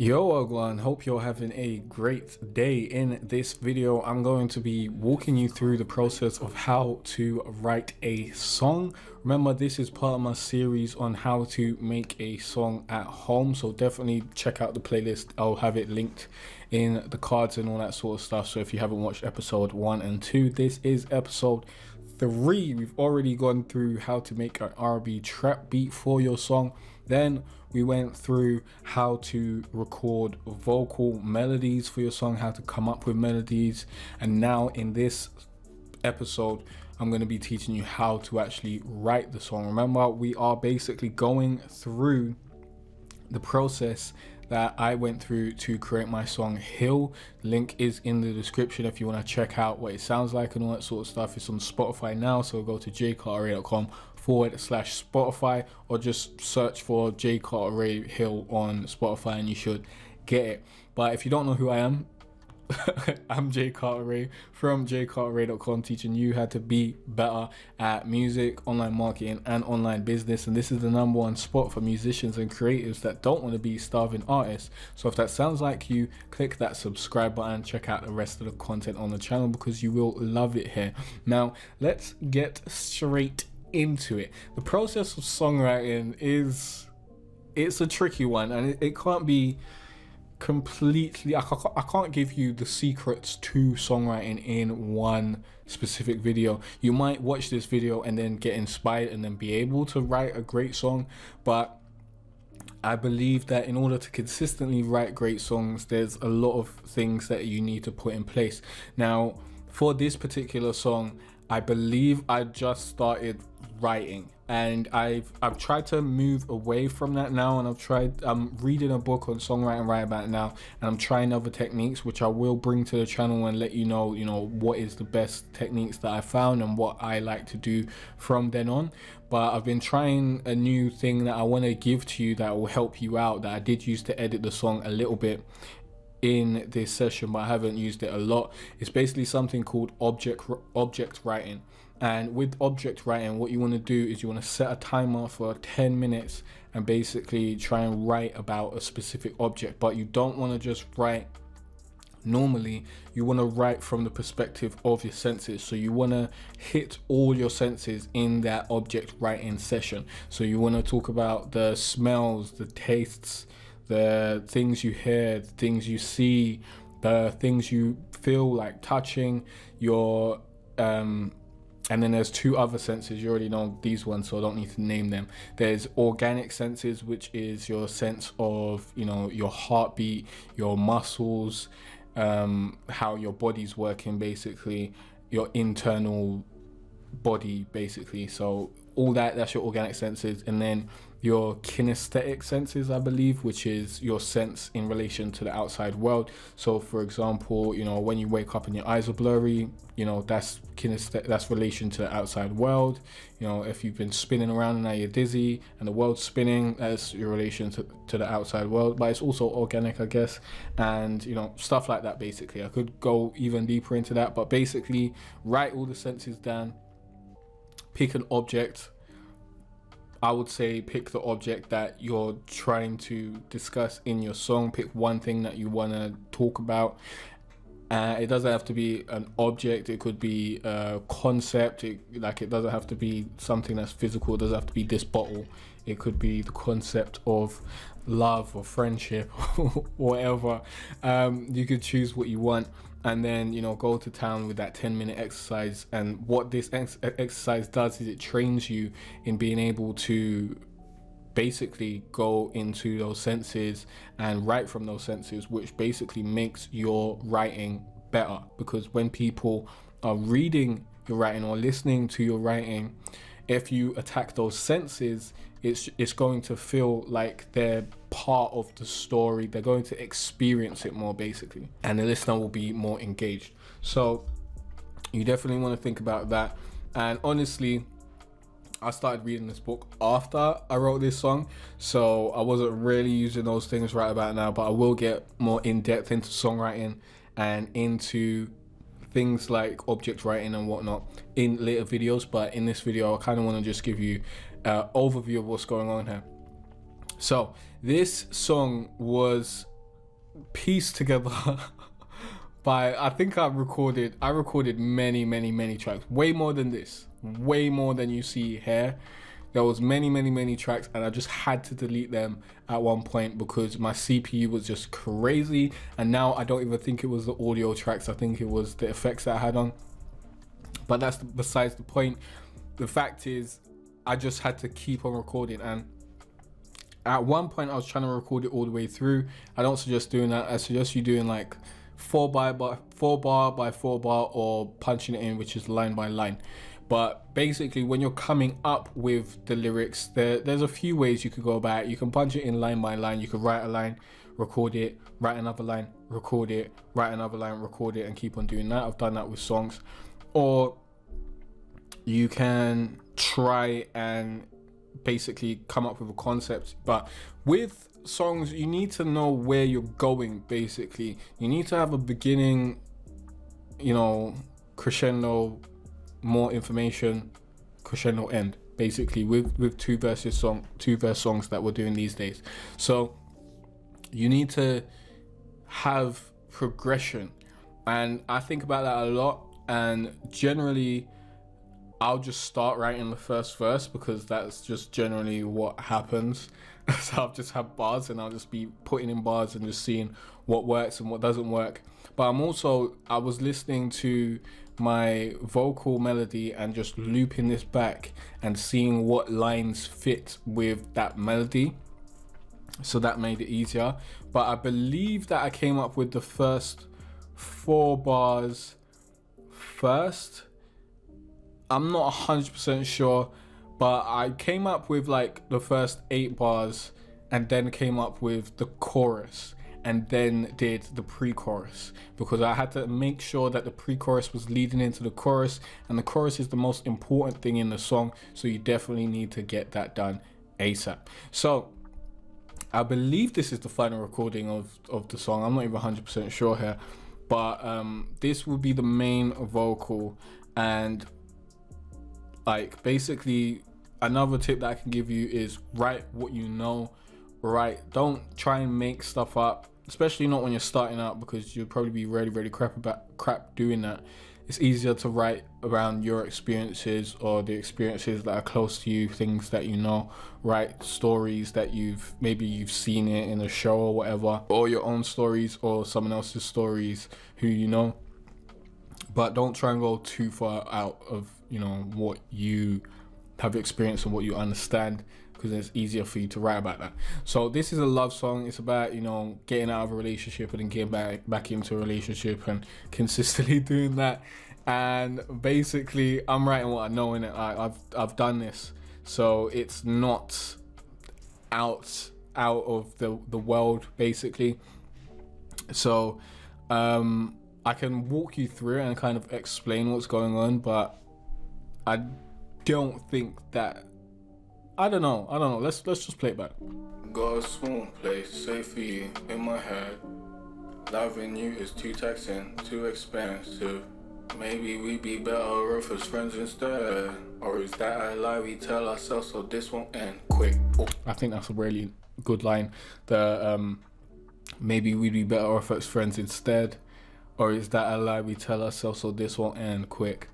Yo everyone, hope you're having a great day. In this video I'm going to be walking you through the process of how to write a song. Remember, this is part of my series on how to make a song at home, so definitely check out the playlist. I'll have it linked in the cards and all that sort of stuff. So if you haven't watched episode 1 and 2, this is episode 3. We've already gone through how to make an R&B trap beat for your song. Then we went through how to record vocal melodies for your song, how to come up with melodies. And now in this episode, I'm going to be teaching you how to actually write the song. Remember, we are basically going through the process that I went through to create my song Hill. Link is in the description if you want to check out what it sounds like and all that sort of stuff. It's on Spotify now, so go to jcartera.com/Spotify, or just search for J Cartera Hill on Spotify and you should get it. But if you don't know who I am, I'm J Cartera from jcartera.com, teaching you how to be better at music, online marketing and online business. And this is the #1 spot for musicians and creatives that don't want to be starving artists. So if that sounds like you, click that subscribe button and check out the rest of the content on the channel, because you will love it here. Now let's get straight into it. The process of songwriting it's a tricky one, and it can't be completely, I can't give you the secrets to songwriting in one specific video. You might watch this video and then get inspired and then be able to write a great song, but I believe that in order to consistently write great songs, there's a lot of things that you need to put in place. Now for this particular song, I believe I just started writing, and I've tried to move away from that now, and I'm reading a book on songwriting right about now, and I'm trying other techniques which I will bring to the channel and let you know what is the best techniques that I found and what I like to do from then on. But I've been trying a new thing that I want to give to you that will help you out, that I did use to edit the song a little bit in this session, but I haven't used it a lot. It's basically something called object writing. And with object writing, what you want to do is you want to set a timer for 10 minutes and basically try and write about a specific object. But you don't want to just write normally, you want to write from the perspective of your senses. So you want to hit all your senses in that object writing session. So you want to talk about the smells, the tastes, the things you hear, the things you see, the things you feel like touching, your and then there's 2 other senses. You already know these ones, so I don't need to name them. There's organic senses, which is your sense of your heartbeat, your muscles, how your body's working, basically your internal body, basically. So all that's your organic senses. And then your kinesthetic senses, I believe, which is your sense in relation to the outside world. So for example, when you wake up and your eyes are blurry, that's kinesthetic, that's relation to the outside world. If you've been spinning around and now you're dizzy and the world's spinning, that's your relation to the outside world. But it's also organic, I guess, and stuff like that. Basically, I could go even deeper into that, but basically write all the senses down, pick an object. I would say pick the object that you're trying to discuss in your song. Pick one thing that you want to talk about. It doesn't have to be an object. It could be a concept. It doesn't have to be something that's physical. It doesn't have to be this bottle. It could be the concept of love or friendship or whatever. You could choose what you want, and then go to town with that 10-minute exercise. And what this exercise does is it trains you in being able to basically go into those senses and write from those senses, which basically makes your writing better. Because when people are reading your writing or listening to your writing, if you attack those senses, it's going to feel like they're part of the story. They're going to experience it more, basically, and the listener will be more engaged. So you definitely want to think about that. And honestly, I started reading this book after I wrote this song, so I wasn't really using those things right about now, but I will get more in depth into songwriting and into things like object writing and whatnot in later videos. But in this video, I kind of want to just give you overview of what's going on here. So this song was pieced together by, I think I recorded many tracks, way more than this, way more than you see here. There was many tracks, and I just had to delete them at one point because my CPU was just crazy. And now I don't even think it was the audio tracks, I think it was the effects that I had on. But that's besides the point. The fact is, I just had to keep on recording, and at one point I was trying to record it all the way through. I don't suggest doing that. I suggest you doing like 4 bar by 4 bar, or punching it in, which is line by line. But basically, when you're coming up with the lyrics, there's a few ways you could go about it. You can punch it in line by line. You could write a line, record it, write another line, record it, write another line, record it, and keep on doing that. I've done that with songs. Or you can try and basically come up with a concept. But with songs, you need to know where you're going. Basically, you need to have a beginning, crescendo, more information, crescendo, end, basically, with two verse songs that we're doing these days. So you need to have progression, and I think about that a lot. And generally, I'll just start writing the first verse because that's just generally what happens. So I'll just have bars, and I'll just be putting in bars and just seeing what works and what doesn't work. But I was listening to my vocal melody and just looping this back and seeing what lines fit with that melody. So that made it easier. But I believe that I came up with the first 4 bars first. I'm not 100% sure, but I came up with like the first 8 bars and then came up with the chorus and then did the pre-chorus, because I had to make sure that the pre-chorus was leading into the chorus, and the chorus is the most important thing in the song, so you definitely need to get that done ASAP. So I believe this is the final recording of the song. I'm not even 100% sure here, but this will be the main vocal. And like, basically, another tip that I can give you is write what you know. Don't try and make stuff up, especially not when you're starting out, because you'll probably be really crap doing that. It's easier to write around your experiences, or the experiences that are close to you, things that you know. Write stories that you've seen it in a show or whatever, or your own stories or someone else's stories who you know. But don't try and go too far out of what you have experienced and what you understand, because it's easier for you to write about that. So this is a love song. It's about getting out of a relationship and then getting back into a relationship and consistently doing that. And basically, I'm writing what I know in it. I've done this, so it's not out of the world, basically. So I can walk you through it and kind of explain what's going on, but I don't think that, I don't know. Let's just play it back. Got a small place safe for you in my head. Loving you is too taxing, too expensive. Maybe we'd be better off as friends instead. Or is that a lie we tell ourselves so this won't end quick? Oh, I think that's a really good line. Maybe we'd be better off as friends instead. Or is that a lie we tell ourselves so this won't end quick?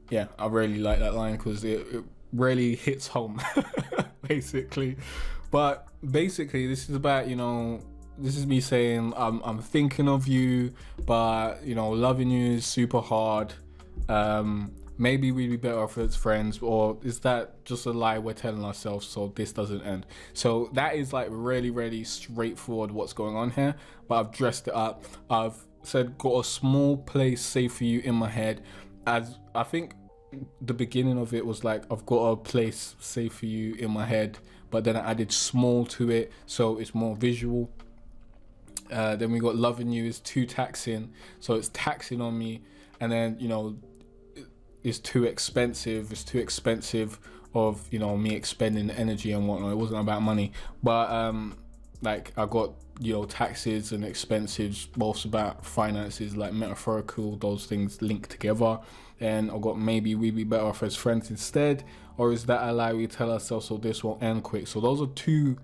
Yeah, I really like that line because it really hits home, basically. But basically, this is about, this is me saying I'm thinking of you, but loving you is super hard. Maybe we'd be better off as friends, or is that just a lie we're telling ourselves so this doesn't end? So that is like really straightforward what's going on here, but I've dressed it up. I've said got a small place safe for you in my head, as I think the beginning of it was like, I've got a place safe for you in my head, but then I added small to it so it's more visual. Then we got loving you is too taxing, so it's taxing on me. And then it's too expensive of me expending energy and whatnot. It wasn't about money, but like I got taxes and expenses, both about finances, like metaphorical, those things linked together. And I got maybe we'd be better off as friends instead, or is that a lie we tell ourselves so this won't end quick? So those are two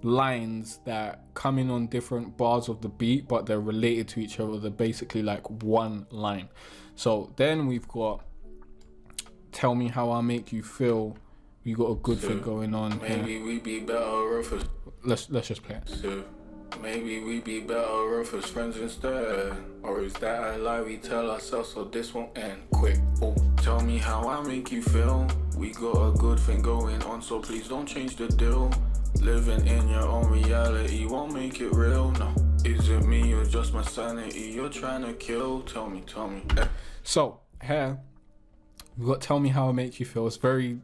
lines that come in on different bars of the beat, but they're related to each other. They're basically like one line. So then we've got tell me how I make you feel. We got a good thing going on. Maybe we be better off as let's just play it. So maybe we be better off as friends instead. Or is that a lie we tell ourselves so this won't end quick? Oh, tell me how I make you feel. We got a good thing going on, so please don't change the deal. Living in your own reality won't make it real, no. Is it me or just my sanity you're trying to kill? Tell me. So, here, we got tell me how I make you feel. It's very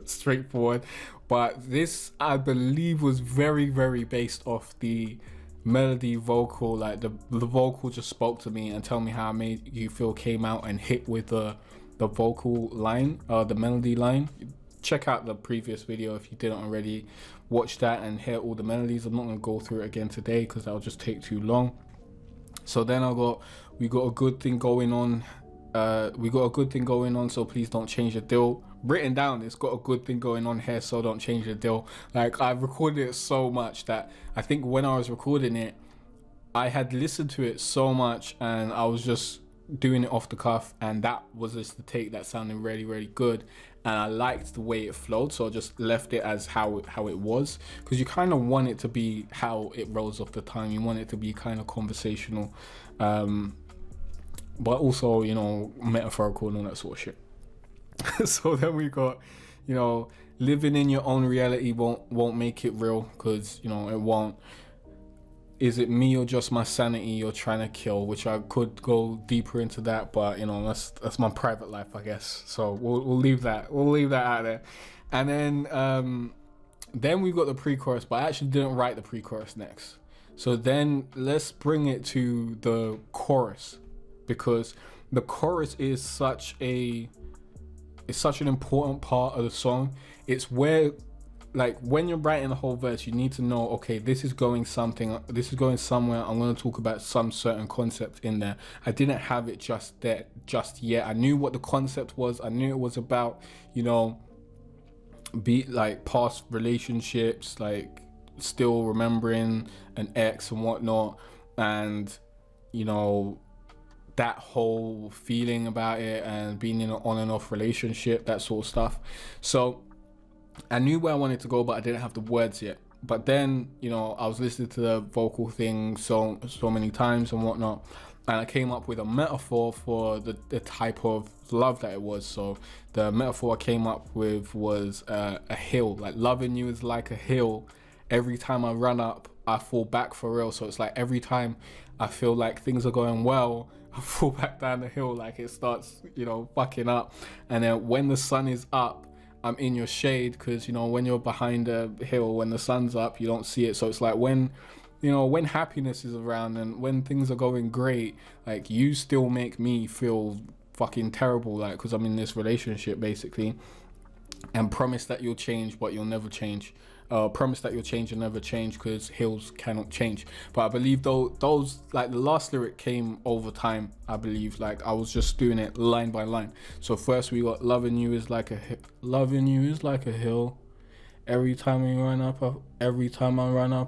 straightforward. But this, I believe, was very, very based off the melody vocal. Like, the vocal just spoke to me, and tell me how I made you feel came out and hit with the vocal line, the melody line. Check out the previous video if you didn't already. Watch that and hear all the melodies. I'm not going to go through it again today because that'll just take too long. So then we got a good thing going on. So please don't change the deal. Written down, it's got a good thing going on here, so don't change the deal. Like, I've recorded it so much that I think when I was recording it, I had listened to it so much and I was just doing it off the cuff, and that was just the take that sounded really, really good, and I liked the way it flowed, so I just left it as how it was, because you kind of want it to be how it rolls off the tongue. You want it to be kind of conversational, but also, you know, metaphorical and all that sort of shit. So then we got, you know, living in your own reality won't make it real, because, you know, it won't. Is it me or just my sanity you're trying to kill? Which I could go deeper into that, but, you know, that's my private life, I guess. So we'll leave that. We'll leave that out there. And then we got the pre-chorus, but I actually didn't write the pre-chorus next. So then let's bring it to the chorus, because the chorus is such an important part of the song. It's where, like, when you're writing the whole verse, you need to know, okay, this is going somewhere. I'm going to talk about some certain concept in there. I didn't have it just yet. I knew what the concept was. I knew it was about, you know, be like past relationships, like still remembering an ex and whatnot, and, you know, that whole feeling about it and being in an on and off relationship, that sort of stuff. So I knew where I wanted to go, but I didn't have the words yet. But then, you know, I was listening to the vocal thing so many times and whatnot, and I came up with a metaphor for the type of love that it was. So the metaphor I came up with was a hill. Like, loving you is like a hill. Every time I run up, I fall back for real. So it's like every time I feel like things are going well, I fall back down the hill, like it starts, you know, fucking up. And then when the sun is up, I'm in your shade, because, you know, when you're behind a hill, when the sun's up, you don't see it. So it's like when, you know, when happiness is around and when things are going great, like, you still make me feel fucking terrible, like, because I'm in this relationship basically, and promise that you'll change, but you'll never change. Promise that you'll change and never change, because hills cannot change. But I believe those, like, the last lyric came over time. I believe, like, I was just doing it line by line. So first we got loving you is like a hill. Every time I run up,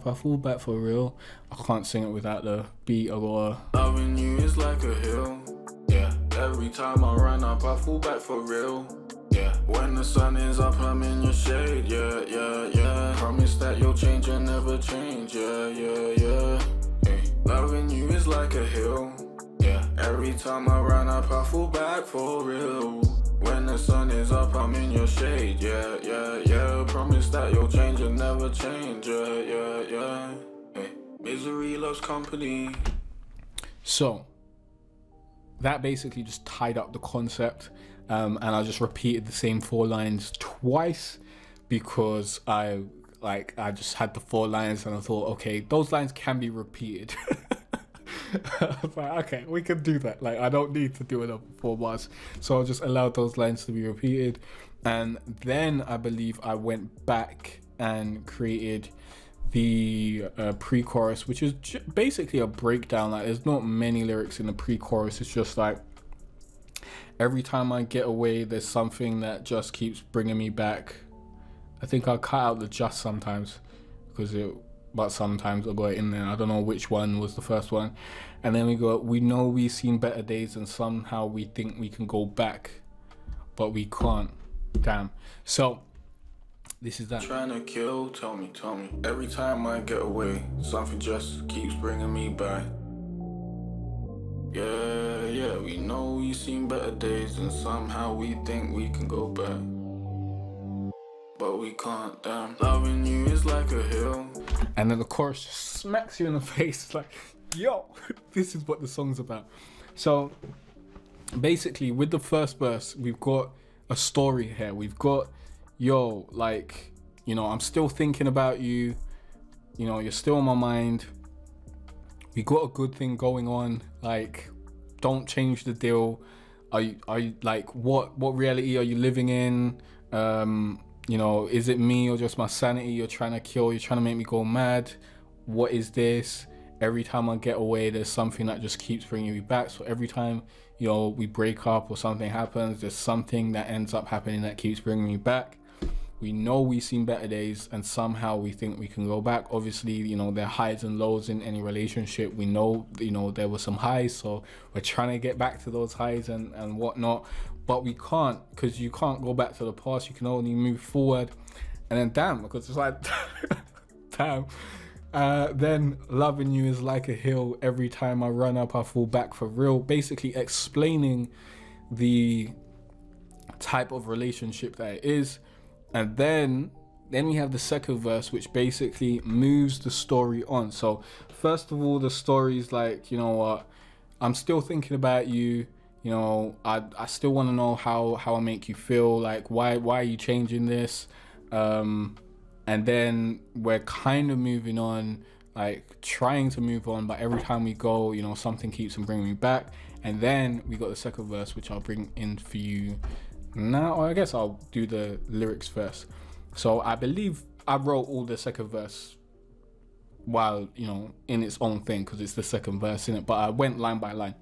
I fall back for real. I can't sing it without the beat or. Loving you is like a hill. Yeah. Every time I run up, I fall back for real. Yeah, when the sun is up, I'm in your shade, yeah. Promise that you'll change and never change, yeah. Hey. Loving you is like a hill, yeah. Every time I run up, I fall back for real. When the sun is up, I'm in your shade, yeah. Promise that you'll change and never change, yeah. Hey. Misery loves company. So that basically just tied up the concept. And I just repeated the same 4 lines twice, because I just had the 4 lines and I thought, okay, those lines can be repeated. I was like, okay, we can do that. Like, I don't need to do another 4 bars. So I just allowed those lines to be repeated. And then I believe I went back and created the pre-chorus, which is basically a breakdown. Like, there's not many lyrics in the pre-chorus. It's just like, every time I get away, there's something that just keeps bringing me back. I think I'll cut out the just sometimes, but sometimes I got it in there. I don't know which one was the first one. And then we know we've seen better days, and somehow we think we can go back, but we can't. Damn. So this is that. Trying to kill, tell me. Every time I get away, something just keeps bringing me back. Yeah, we know we've seen better days, and somehow we think we can go back, but we can't. Damn, loving you is like a hill. And then the chorus just smacks you in the face. It's like, yo, this is what the song's about. So basically, with the first verse, we've got a story here. We've got, yo, like, you know, I'm still thinking about you. You know, you're still on my mind. We got a good thing going on. Like, don't change the deal. Are you like, what reality are you living in? You know, is it me or just my sanity you're trying to kill? You're trying to make me go mad. What is this? Every time I get away, there's something that just keeps bringing me back. So every time, you know, we break up or something happens, there's something that ends up happening that keeps bringing me back. We know we've seen better days, and somehow we think we can go back. Obviously, you know, there are highs and lows in any relationship. We know, you know, there were some highs, so we're trying to get back to those highs and whatnot. But we can't, because you can't go back to the past. You can only move forward. And then, damn, because it's like, damn. Then loving you is like a hill. Every time I run up, I fall back for real. Basically explaining the type of relationship that it is. And then we have the second verse, which basically moves the story on. So first of all, the story is like, you know what, I'm still thinking about you. You know, I still want to know how I make you feel. Like, why are you changing this? And then we're kind of moving on, like trying to move on, but every time we go, you know, something keeps on bringing me back. And then we got the second verse, which I'll bring in for you now. Or I guess I'll do the lyrics first. So I believe I wrote all the second verse while, you know, in its own thing, because it's the second verse in it, but I went line by line.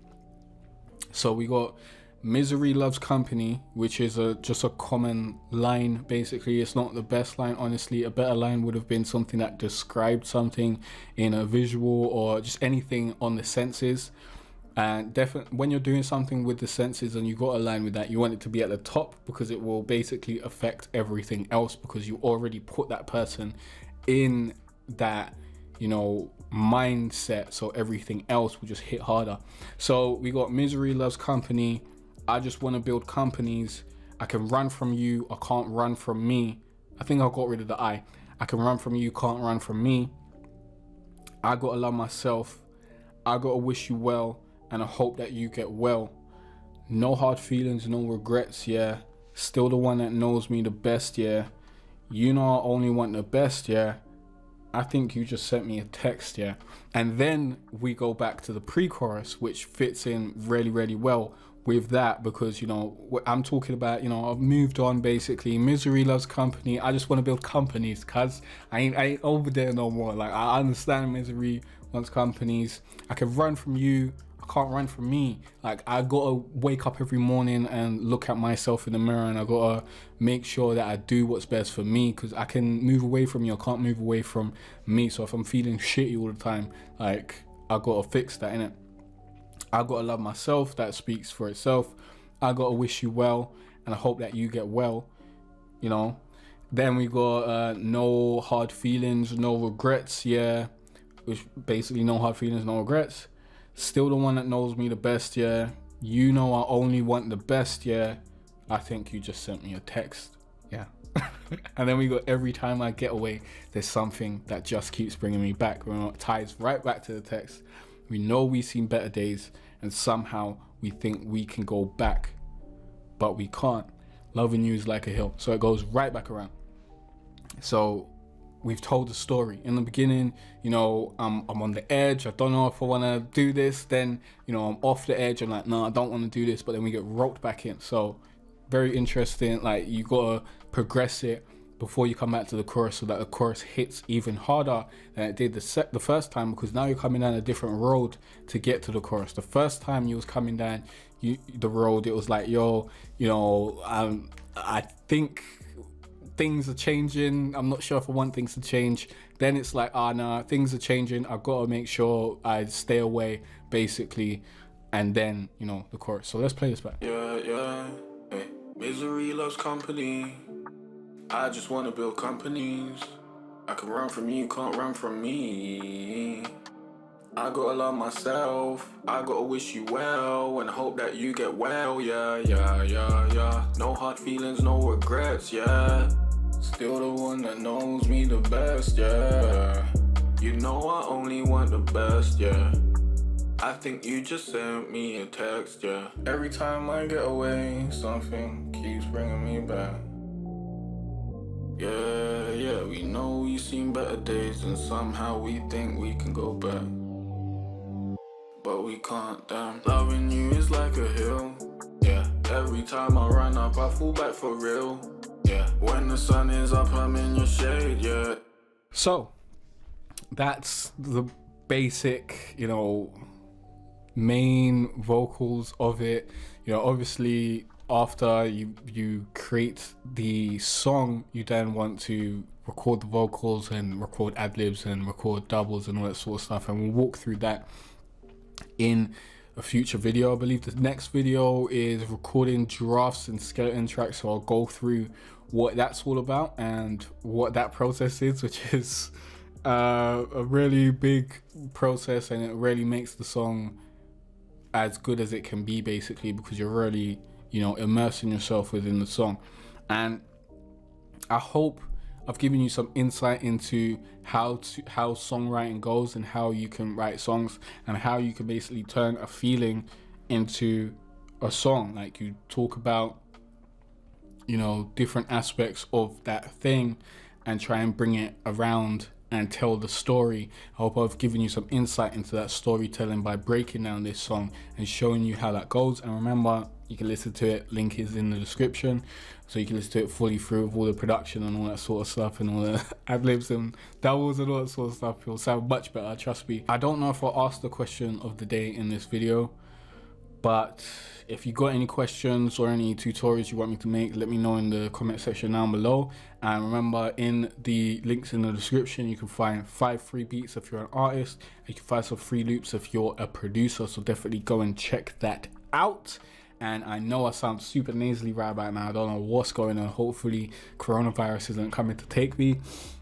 So we got misery loves company, which is just a common line. Basically, it's not the best line, honestly. A better line would have been something that described something in a visual or just anything on the senses. And definitely when you're doing something with the senses and you got a line with that, you want it to be at the top, because it will basically affect everything else, because you already put that person in that, you know, mindset, so everything else will just hit harder. So we got misery loves company. I just want to build companies. I can run from you, I can't run from me. I think I got rid of the I can run from you, can't run from me. I gotta love myself. I gotta wish you well, and I hope that you get well. No hard feelings, no regrets, yeah. Still the one that knows me the best, yeah. You know I only want the best, yeah. I think you just sent me a text, yeah. And then we go back to the pre-chorus, which fits in really, really well with that, because, you know, I'm talking about, you know, I've moved on basically. Misery loves company. I just want to build companies, cuz I ain't over there no more. Like, I understand misery wants companies. I can run from you, I can't run from me. Like, I gotta wake up every morning and look at myself in the mirror, and I gotta make sure that I do what's best for me, because I can move away from you, I can't move away from me. So if I'm feeling shitty all the time, like, I gotta fix that, innit? I gotta love myself. That speaks for itself. I gotta wish you well, and I hope that you get well, you know. Then we got no hard feelings, no regrets, yeah, which basically no hard feelings, no regrets. Still the one that knows me the best, yeah. You know I only want the best, yeah. I think you just sent me a text, yeah. And then we got every time I get away, there's something that just keeps bringing me back. It ties right back to the text. We know we've seen better days, and somehow we think we can go back, but we can't. Loving you is like a hill. So it goes right back around. So we've told the story. In the beginning, you know, I'm on the edge. I don't know if I want to do this. Then, you know, I'm off the edge. I'm like, no, I don't want to do this. But then we get roped back in. So very interesting. Like, you got to progress it before you come back to the chorus, so that the chorus hits even harder than it did the first time, because now you're coming down a different road to get to the chorus. The first time you was coming down the road, it was like, yo, you know, I think things are changing, I'm not sure if I want things to change, then it's like, nah, things are changing, I've got to make sure I stay away, basically. And then, you know, the chorus. So let's play this back. Yeah. Hey. Misery loves company. I just want to build companies. I can run from you, can't run from me. I gotta love myself. I gotta wish you well and hope that you get well. Yeah. No hard feelings, no regrets, yeah. Still the one that knows me the best, yeah. You know I only want the best, yeah. I think you just sent me a text, yeah. Every time I get away, something keeps bringing me back. Yeah, we know we've seen better days and somehow we think we can go back. But we can't, damn. Loving you is like a hill, yeah. Every time I run up, I fall back for real, yeah. When the sun is up, I'm in your shade, yeah. So, that's the basic, you know, main vocals of it. You know, obviously after you create the song, you then want to record the vocals and record ad-libs and record doubles and all that sort of stuff, and we'll walk through that in a future video. I believe the next video is recording drafts and skeleton tracks, so I'll go through what that's all about and what that process is, which is a really big process, and it really makes the song as good as it can be, basically, because you're really, you know, immersing yourself within the song. And I hope I've given you some insight into how songwriting goes and how you can write songs and how you can basically turn a feeling into a song. Like, you talk about, you know, different aspects of that thing and try and bring it around and tell the story. I hope I've given you some insight into that storytelling by breaking down this song and showing you how that goes. And remember, you can listen to it, link is in the description, so you can listen to it fully through with all the production and all that sort of stuff and all the ad-libs and doubles and all that sort of stuff. It'll sound much better, trust me. I don't know if I'll ask the question of the day in this video, but if you got any questions or any tutorials you want me to make, let me know in the comment section down below. And remember, in the links in the description, you can find 5 free beats if you're an artist, and you can find some free loops if you're a producer, so definitely go and check that out. And I know I sound super nasally right about now. I don't know what's going on. Hopefully coronavirus isn't coming to take me.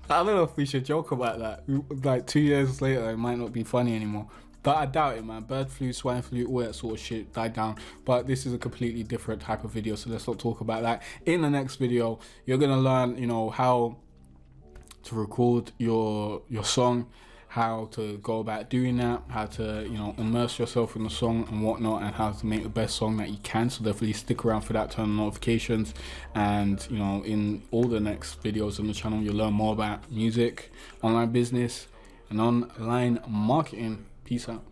I don't know if we should joke about that. Like 2 years later, it might not be funny anymore. But I doubt it, man. Bird flu, swine flu, all that sort of shit died down. But this is a completely different type of video, so let's not talk about that. In the next video, you're gonna learn, you know, how to record your song, how to go about doing that, how to, you know, immerse yourself in the song and whatnot, and how to make the best song that you can. So definitely stick around for that, turn on notifications, and, you know, in all the next videos on the channel, you'll learn more about music, online business, and online marketing. Peace out.